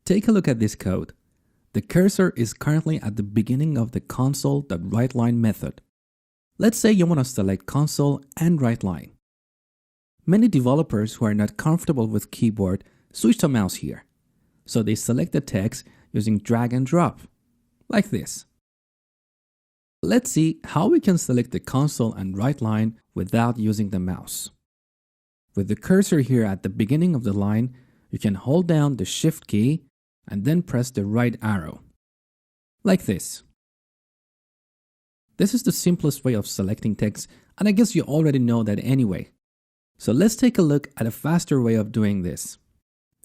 Take a look at this code. The cursor is currently at the beginning of the console.writeLine method. Let's say you want to select console and writeLine. Many developers who are not comfortable with keyboard switch to mouse here. So they select the text using drag and drop, like this. Let's see how we can select the console and writeLine without using the mouse. With the cursor here at the beginning of the line, you can hold down the Shift key and then press the right arrow, like this. This is the simplest way of selecting text, and I guess you already know that anyway. So let's take a look at a faster way of doing this.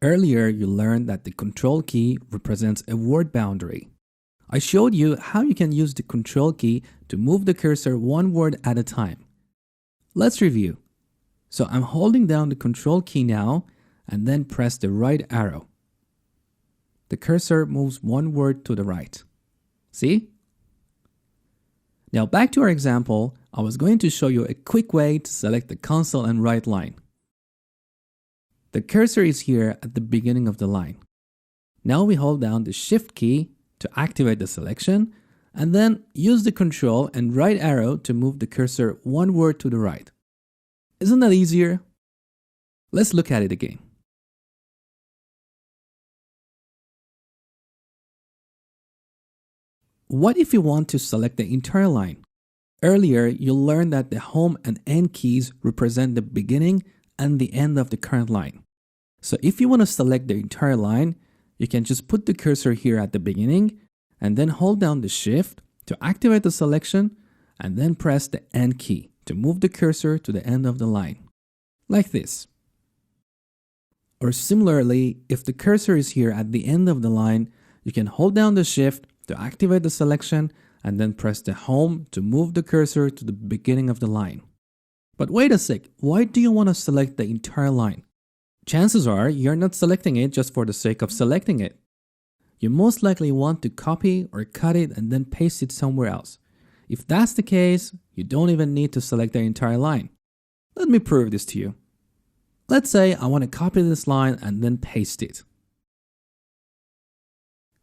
Earlier, you learned that the Control key represents a word boundary. I showed you how you can use the Control key to move the cursor one word at a time. Let's review. So I'm holding down the Control key now and then press the right arrow. The cursor moves one word to the right. See? Now back to our example, I was going to show you a quick way to select the console and writeLine. The cursor is here at the beginning of the line. Now we hold down the Shift key to activate the selection and then use the Control and right arrow to move the cursor one word to the right. Isn't that easier? Let's look at it again. What if you want to select the entire line? Earlier, you learned that the Home and End keys represent the beginning and the end of the current line. So if you want to select the entire line, you can just put the cursor here at the beginning and then hold down the Shift to activate the selection and then press the End key to move the cursor to the end of the line, like this. Or similarly, if the cursor is here at the end of the line, you can hold down the Shift to activate the selection and then press the Home to move the cursor to the beginning of the line. But wait a sec, why do you want to select the entire line? Chances are you're not selecting it just for the sake of selecting it. You most likely want to copy or cut it and then paste it somewhere else. If that's the case, you don't even need to select the entire line. Let me prove this to you. Let's say I want to copy this line and then paste it.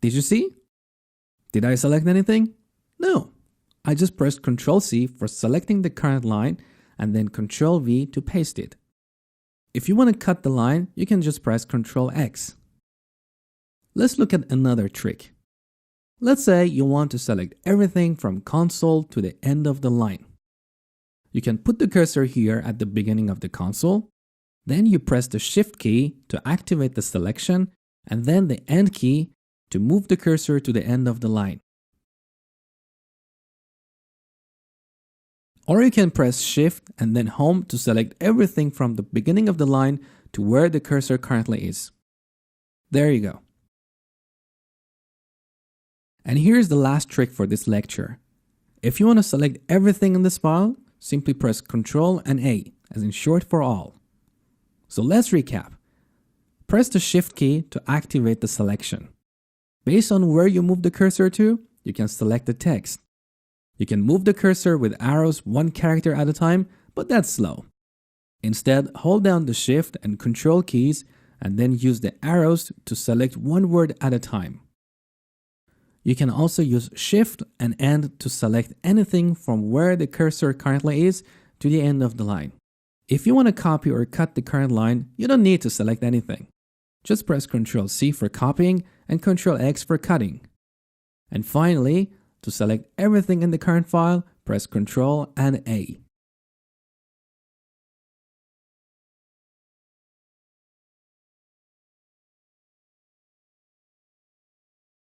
Did you see? Did I select anything? No. I just pressed Ctrl-C for selecting the current line and then Ctrl-V to paste it. If you want to cut the line, you can just press Ctrl-X. Let's look at another trick. Let's say you want to select everything from console to the end of the line. You can put the cursor here at the beginning of the console, then you press the Shift key to activate the selection and then the End key to move the cursor to the end of the line. Or you can press Shift and then Home to select everything from the beginning of the line to where the cursor currently is. There you go. And here's the last trick for this lecture. If you want to select everything in this file, simply press Ctrl and A, as in short for all. So let's recap. Press the Shift key to activate the selection. Based on where you move the cursor to, you can select the text. You can move the cursor with arrows one character at a time, but that's slow. Instead, hold down the Shift and Control keys and then use the arrows to select one word at a time. You can also use Shift and End to select anything from where the cursor currently is to the end of the line. If you want to copy or cut the current line, you don't need to select anything. Just press Ctrl-C for copying and Ctrl-X for cutting. And finally, to select everything in the current file, press Ctrl and A.